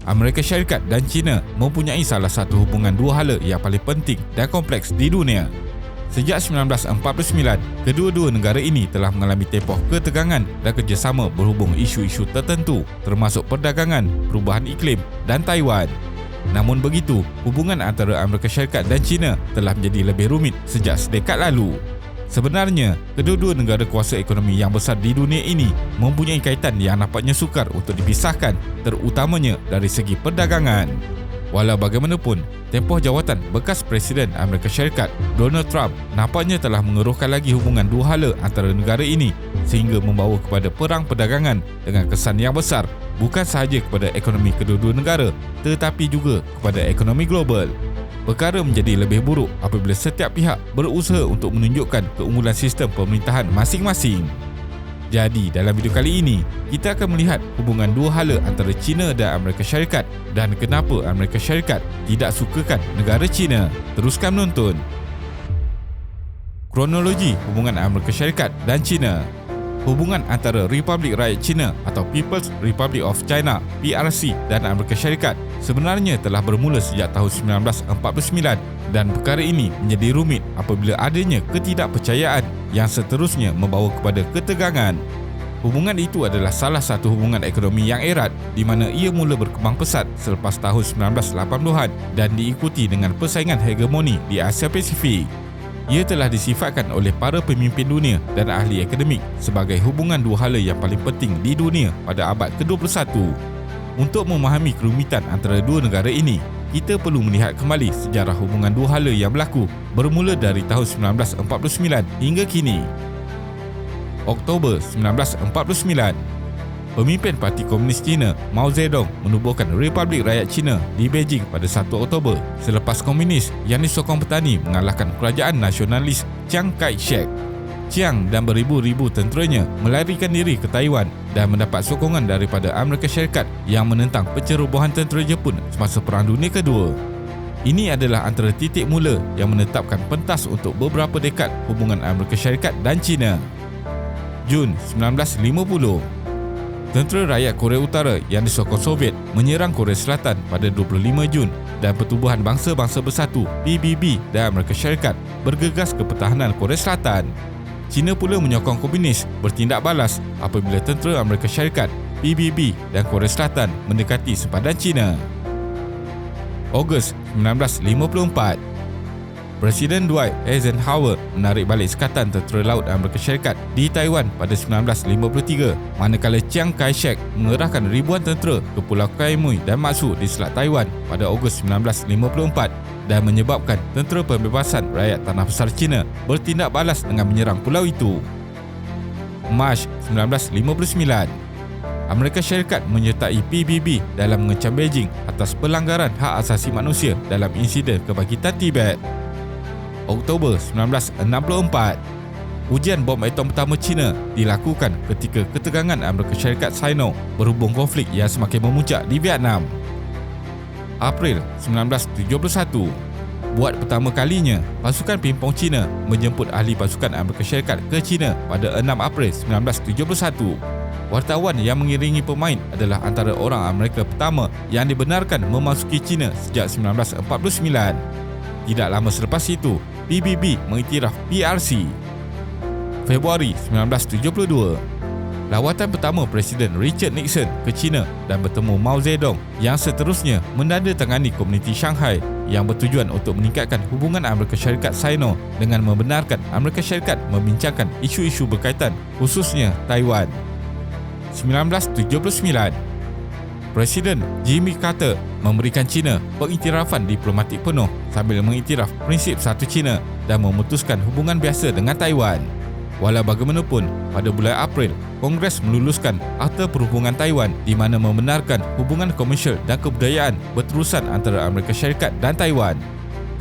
Amerika Syarikat dan China mempunyai salah satu hubungan dua hala yang paling penting dan kompleks di dunia. Sejak 1949, kedua-dua negara ini telah mengalami tempoh ketegangan dan kerjasama berhubung isu-isu tertentu termasuk perdagangan, perubahan iklim dan Taiwan. Namun begitu, hubungan antara Amerika Syarikat dan China telah menjadi lebih rumit sejak sedekad lalu. Sebenarnya, kedua-dua negara kuasa ekonomi yang besar di dunia ini mempunyai kaitan yang nampaknya sukar untuk dipisahkan, terutamanya dari segi perdagangan. Walau bagaimanapun, tempoh jawatan bekas Presiden Amerika Syarikat Donald Trump nampaknya telah mengeruhkan lagi hubungan dua hala antara negara ini sehingga membawa kepada perang perdagangan dengan kesan yang besar bukan sahaja kepada ekonomi kedua-dua negara tetapi juga kepada ekonomi global. Perkara menjadi lebih buruk apabila setiap pihak berusaha untuk menunjukkan keunggulan sistem pemerintahan masing-masing. Jadi, dalam video kali ini, kita akan melihat hubungan dua hala antara China dan Amerika Syarikat dan kenapa Amerika Syarikat tidak sukakan negara China. Teruskan menonton. Kronologi hubungan Amerika Syarikat dan China. Hubungan antara Republik Rakyat China atau People's Republic of China (PRC) dan Amerika Syarikat sebenarnya telah bermula sejak tahun 1949 dan perkara ini menjadi rumit apabila adanya ketidakpercayaan yang seterusnya membawa kepada ketegangan. Hubungan itu adalah salah satu hubungan ekonomi yang erat di mana ia mula berkembang pesat selepas tahun 1980-an dan diikuti dengan persaingan hegemoni di Asia Pasifik. Ia telah disifatkan oleh para pemimpin dunia dan ahli akademik sebagai hubungan dua hala yang paling penting di dunia pada abad ke-21. Untuk memahami kerumitan antara dua negara ini, kita perlu melihat kembali sejarah hubungan dua hala yang berlaku bermula dari tahun 1949 hingga kini. Oktober 1949, pemimpin Parti Komunis China Mao Zedong menubuhkan Republik Rakyat China di Beijing pada 1 Oktober selepas komunis yang disokong petani mengalahkan kerajaan nasionalis Chiang Kai-shek. Chiang dan beribu-ribu tenteranya melarikan diri ke Taiwan dan mendapat sokongan daripada Amerika Syarikat yang menentang pencerobohan tentera Jepun semasa Perang Dunia Kedua. Ini adalah antara titik mula yang menetapkan pentas untuk beberapa dekad hubungan Amerika Syarikat dan China. Jun 1950, Tentera Rakyat Korea Utara yang disokong Soviet menyerang Korea Selatan pada 25 Jun dan Pertubuhan Bangsa-Bangsa Bersatu PBB dan Amerika Syarikat bergegas ke pertahanan Korea Selatan. China pula menyokong komunis bertindak balas apabila tentera Amerika Syarikat, PBB dan Korea Selatan mendekati sempadan China. Ogos 1954, Presiden Dwight Eisenhower menarik balik Sekatan Tentera Laut Amerika Syarikat di Taiwan pada 1953, manakala Chiang Kai-shek mengerahkan ribuan tentera ke Pulau Kaimui dan Matsu di Selat Taiwan pada Ogos 1954 dan menyebabkan Tentera Pembebasan Rakyat Tanah Besar China bertindak balas dengan menyerang pulau itu. Mac 1959, Amerika Syarikat menyertai PBB dalam mengecam Beijing atas pelanggaran hak asasi manusia dalam insiden kebangkitan Tibet. Oktober 1964, ujian bom atom pertama China dilakukan ketika ketegangan Amerika Syarikat Sino berhubung konflik yang semakin memuncak di Vietnam. April 1971, buat pertama kalinya, pasukan pimpong China menjemput ahli pasukan Amerika Syarikat ke China pada 6 April 1971. Wartawan yang mengiringi pemain adalah antara orang Amerika pertama yang dibenarkan memasuki China sejak 1949. Tidak lama selepas itu, PBB mengiktiraf PRC. Februari 1972, lawatan pertama Presiden Richard Nixon ke China dan bertemu Mao Zedong yang seterusnya menandatangani Komuniti Shanghai yang bertujuan untuk meningkatkan hubungan Amerika Syarikat Sino dengan membenarkan Amerika Syarikat membincangkan isu-isu berkaitan khususnya Taiwan. 1979, Presiden Jimmy Carter memberikan China pengiktirafan diplomatik penuh sambil mengiktiraf prinsip satu China dan memutuskan hubungan biasa dengan Taiwan. Walau bagaimanapun, pada bulan April, Kongres meluluskan Akta Perhubungan Taiwan di mana membenarkan hubungan komersial dan kebudayaan berterusan antara Amerika Syarikat dan Taiwan.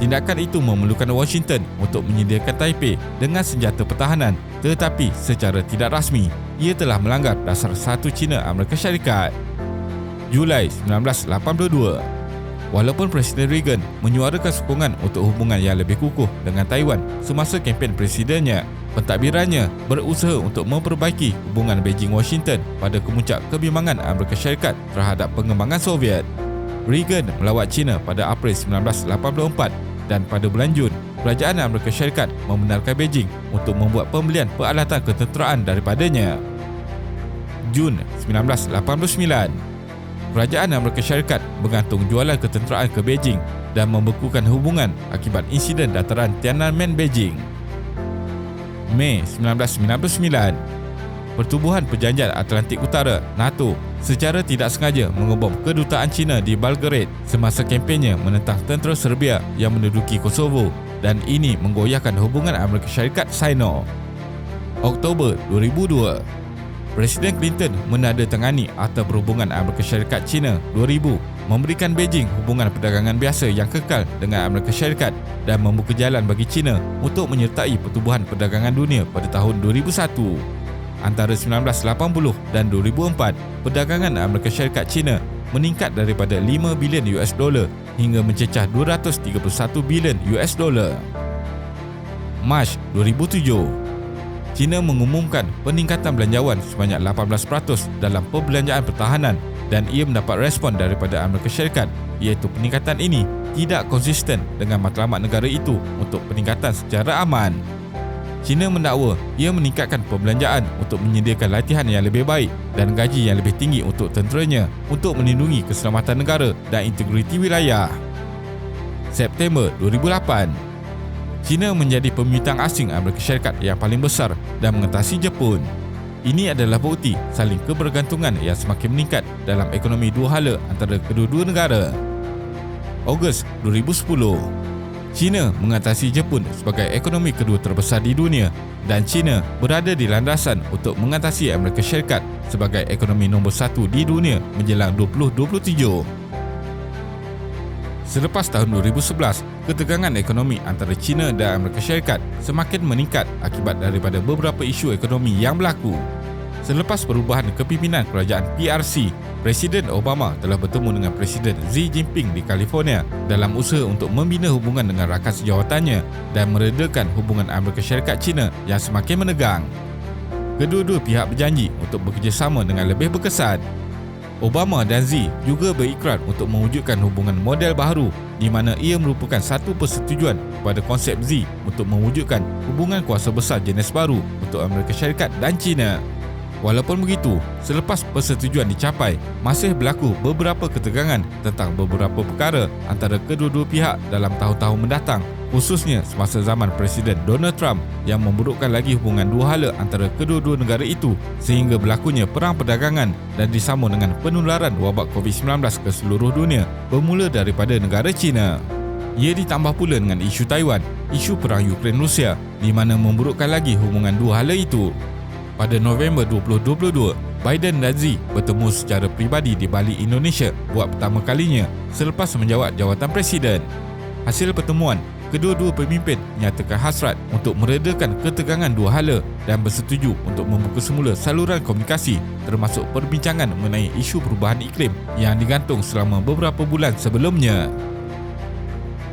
Tindakan itu memerlukan Washington untuk menyediakan Taipei dengan senjata pertahanan, tetapi secara tidak rasmi, ia telah melanggar dasar satu China Amerika Syarikat. Julai 1982, walaupun Presiden Reagan menyuarakan sokongan untuk hubungan yang lebih kukuh dengan Taiwan semasa kempen presidennya, pentadbirannya berusaha untuk memperbaiki hubungan Beijing-Washington pada kemuncak kebimbangan Amerika Syarikat terhadap pengembangan Soviet. Reagan melawat China pada April 1984 dan pada bulan Jun, Kerajaan Amerika Syarikat membenarkan Beijing untuk membuat pembelian peralatan ketenteraan daripadanya. Jun 1989, Kerajaan Amerika Syarikat bergantung jualan ketenteraan ke Beijing dan membekukan hubungan akibat insiden dataran Tiananmen Beijing. Mei 1999, Pertubuhan Perjanjian Atlantik Utara (NATO) secara tidak sengaja mengebom kedutaan China di Belgrade semasa kempennya menentang tentera Serbia yang menduduki Kosovo, dan ini menggoyahkan hubungan Amerika Syarikat-Sino. Oktober 2002, Presiden Clinton menandatangani Akta Perhubungan Amerika Syarikat-China 2000 memberikan Beijing hubungan perdagangan biasa yang kekal dengan Amerika Syarikat dan membuka jalan bagi China untuk menyertai Pertubuhan Perdagangan Dunia pada tahun 2001. Antara 1980 dan 2004, perdagangan Amerika Syarikat-China meningkat daripada 5 bilion US dollar hingga mencecah 231 bilion US dollar. Mac 2007, China mengumumkan peningkatan belanjawan sebanyak 18% dalam perbelanjaan pertahanan dan ia mendapat respon daripada Amerika Syarikat, iaitu peningkatan ini tidak konsisten dengan matlamat negara itu untuk peningkatan secara aman. China mendakwa ia meningkatkan perbelanjaan untuk menyediakan latihan yang lebih baik dan gaji yang lebih tinggi untuk tenteranya untuk melindungi keselamatan negara dan integriti wilayah. September 2008, China menjadi pembintang asing Amerika Syarikat yang paling besar dan mengatasi Jepun. Ini adalah bukti saling kebergantungan yang semakin meningkat dalam ekonomi dua hala antara kedua-dua negara. Ogos 2010, China mengatasi Jepun sebagai ekonomi kedua terbesar di dunia dan China berada di landasan untuk mengatasi Amerika Syarikat sebagai ekonomi nombor satu di dunia menjelang 2027. Selepas tahun 2011, ketegangan ekonomi antara China dan Amerika Syarikat semakin meningkat akibat daripada beberapa isu ekonomi yang berlaku. Selepas perubahan kepimpinan kerajaan PRC, Presiden Obama telah bertemu dengan Presiden Xi Jinping di California dalam usaha untuk membina hubungan dengan rakan sejawatannya dan meredakan hubungan Amerika Syarikat-China yang semakin menegang. Kedua-dua pihak berjanji untuk bekerjasama dengan lebih berkesan. Obama dan Xi juga berikrar untuk mewujudkan hubungan model baharu di mana ia merupakan satu persetujuan kepada konsep Xi untuk mewujudkan hubungan kuasa besar jenis baru untuk Amerika Syarikat dan China. Walaupun begitu, selepas persetujuan dicapai, masih berlaku beberapa ketegangan tentang beberapa perkara antara kedua-dua pihak dalam tahun-tahun mendatang, khususnya semasa zaman Presiden Donald Trump yang memburukkan lagi hubungan dua hala antara kedua-dua negara itu sehingga berlakunya perang perdagangan dan disambung dengan penularan wabak COVID-19 ke seluruh dunia bermula daripada negara China. Ia ditambah pula dengan isu Taiwan, isu perang Ukraine-Rusia di mana memburukkan lagi hubungan dua hala itu. Pada November 2022, Biden dan Xi bertemu secara peribadi di Bali, Indonesia buat pertama kalinya selepas menjawat jawatan Presiden. Hasil pertemuan, kedua-dua pemimpin menyatakan hasrat untuk meredakan ketegangan dua hala dan bersetuju untuk membuka semula saluran komunikasi termasuk perbincangan mengenai isu perubahan iklim yang digantung selama beberapa bulan sebelumnya.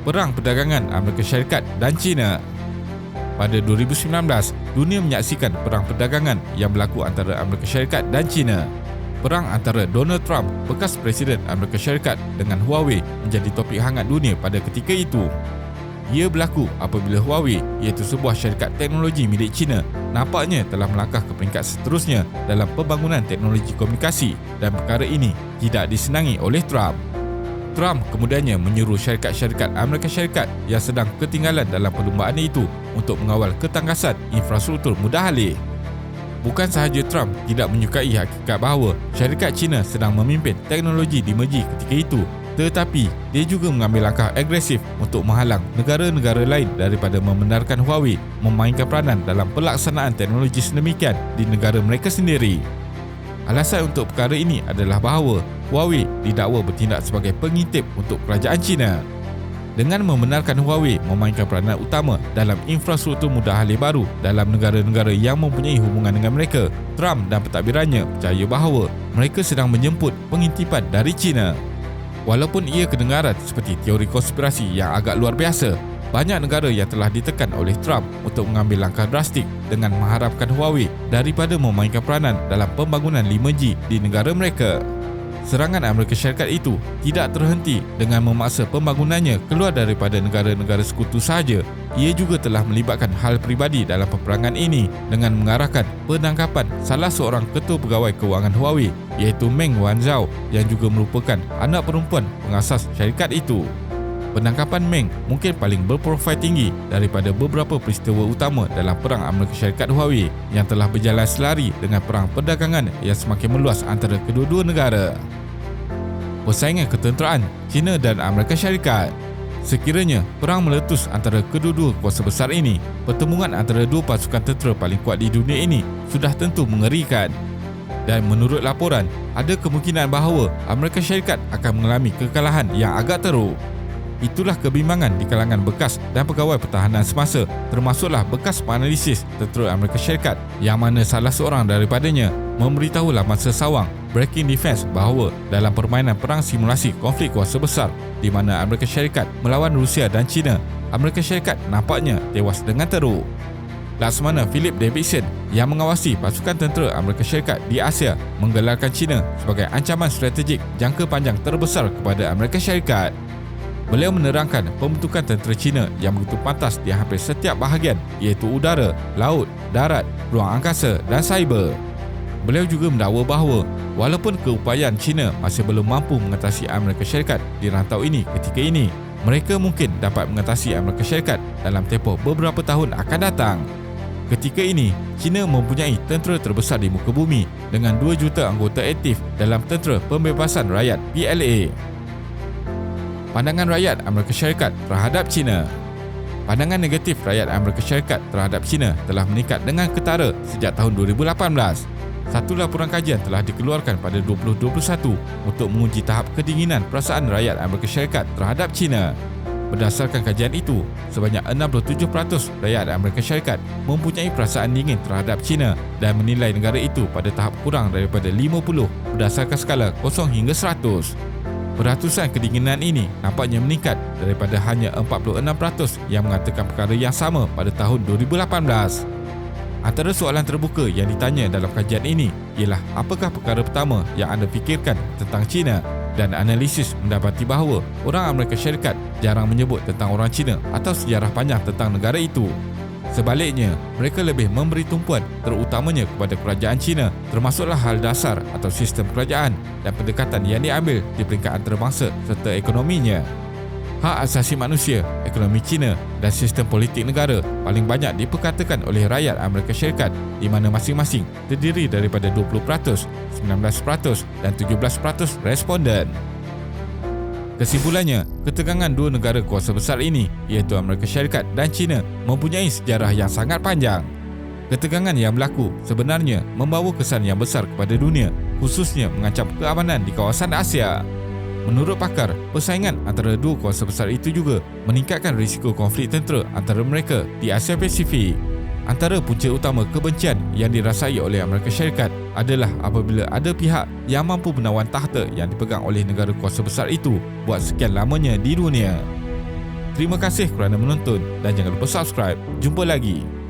Perang perdagangan Amerika Syarikat dan China. Pada 2019, dunia menyaksikan perang perdagangan yang berlaku antara Amerika Syarikat dan China. Perang antara Donald Trump, bekas Presiden Amerika Syarikat, dengan Huawei menjadi topik hangat dunia pada ketika itu. Ia berlaku apabila Huawei, iaitu sebuah syarikat teknologi milik China, nampaknya telah melangkah ke peringkat seterusnya dalam pembangunan teknologi komunikasi dan perkara ini tidak disenangi oleh Trump. Trump kemudiannya menyuruh syarikat-syarikat Amerika Syarikat yang sedang ketinggalan dalam perlumbaan itu untuk mengawal ketangkasan infrastruktur mudah alih. Bukan sahaja Trump tidak menyukai hakikat bahawa syarikat China sedang memimpin teknologi di merji ketika itu, tetapi dia juga mengambil langkah agresif untuk menghalang negara-negara lain daripada membenarkan Huawei memainkan peranan dalam pelaksanaan teknologi sedemikian di negara mereka sendiri. Alasan untuk perkara ini adalah bahawa Huawei didakwa bertindak sebagai pengintip untuk kerajaan China. Dengan membenarkan Huawei memainkan peranan utama dalam infrastruktur mudah alih baru dalam negara-negara yang mempunyai hubungan dengan mereka, Trump dan pentadbirannya percaya bahawa mereka sedang menjemput pengintipan dari China. Walaupun ia kedengaran seperti teori konspirasi yang agak luar biasa, banyak negara yang telah ditekan oleh Trump untuk mengambil langkah drastik dengan mengharapkan Huawei daripada memainkan peranan dalam pembangunan 5G di negara mereka. Serangan Amerika Syarikat itu tidak terhenti dengan memaksa pembangunannya keluar daripada negara-negara sekutu sahaja. Ia juga telah melibatkan hal peribadi dalam peperangan ini dengan mengarahkan penangkapan salah seorang ketua pegawai kewangan Huawei iaitu Meng Wanzhou yang juga merupakan anak perempuan pengasas syarikat itu. Penangkapan Meng mungkin paling berprofil tinggi daripada beberapa peristiwa utama dalam perang Amerika Syarikat Huawei yang telah berjalan selari dengan perang perdagangan yang semakin meluas antara kedua-dua negara. Persaingan ketenteraan China dan Amerika Syarikat. Sekiranya perang meletus antara kedua-dua kuasa besar ini, pertemuan antara dua pasukan tentera paling kuat di dunia ini sudah tentu mengerikan. Dan menurut laporan, ada kemungkinan bahawa Amerika Syarikat akan mengalami kekalahan yang agak teruk. Itulah kebimbangan di kalangan bekas dan pegawai pertahanan semasa, termasuklah bekas penanalisis tentera Amerika Syarikat yang mana salah seorang daripadanya memberitahu laman sesawang Breaking Defense bahawa dalam permainan perang simulasi konflik kuasa besar di mana Amerika Syarikat melawan Rusia dan China, Amerika Syarikat nampaknya tewas dengan teruk. Laksamana Philip Davidson yang mengawasi pasukan tentera Amerika Syarikat di Asia menggelarkan China sebagai ancaman strategik jangka panjang terbesar kepada Amerika Syarikat. Beliau menerangkan pembentukan tentera China yang begitu pantas di hampir setiap bahagian iaitu udara, laut, darat, ruang angkasa dan cyber. Beliau juga mendakwa bahawa walaupun keupayaan China masih belum mampu mengatasi Amerika Syarikat di rantau ini ketika ini, mereka mungkin dapat mengatasi Amerika Syarikat dalam tempoh beberapa tahun akan datang. Ketika ini, China mempunyai tentera terbesar di muka bumi dengan 2 juta anggota aktif dalam Tentera Pembebasan Rakyat PLA. Pandangan rakyat Amerika Syarikat terhadap China. Pandangan negatif rakyat Amerika Syarikat terhadap China telah meningkat dengan ketara sejak tahun 2018. Satu laporan kajian telah dikeluarkan pada 2021 untuk menguji tahap kedinginan perasaan rakyat Amerika Syarikat terhadap China. Berdasarkan kajian itu, sebanyak 67% rakyat Amerika Syarikat mempunyai perasaan dingin terhadap China dan menilai negara itu pada tahap kurang daripada 50 berdasarkan skala 0 hingga 100. Peratusan kedinginan ini nampaknya meningkat daripada hanya 46% yang mengatakan perkara yang sama pada tahun 2018. Antara soalan terbuka yang ditanya dalam kajian ini ialah apakah perkara pertama yang anda fikirkan tentang China, dan analisis mendapati bahawa orang Amerika Syarikat jarang menyebut tentang orang China atau sejarah panjang tentang negara itu. Sebaliknya, mereka lebih memberi tumpuan terutamanya kepada kerajaan China, termasuklah hal dasar atau sistem kerajaan dan pendekatan yang diambil di peringkat antarabangsa serta ekonominya. Hak asasi manusia, ekonomi China dan sistem politik negara paling banyak diperkatakan oleh rakyat Amerika Syarikat di mana masing-masing terdiri daripada 20%, 19% dan 17% responden. Kesimpulannya, ketegangan dua negara kuasa besar ini iaitu Amerika Syarikat dan China mempunyai sejarah yang sangat panjang. Ketegangan yang berlaku sebenarnya membawa kesan yang besar kepada dunia, khususnya mengancam keamanan di kawasan Asia. Menurut pakar, persaingan antara dua kuasa besar itu juga meningkatkan risiko konflik tentera antara mereka di Asia Pasifik. Antara punca utama kebencian yang dirasai oleh Amerika Syarikat adalah apabila ada pihak yang mampu menawan tahta yang dipegang oleh negara kuasa besar itu buat sekian lamanya di dunia. Terima kasih kerana menonton dan jangan lupa subscribe. Jumpa lagi.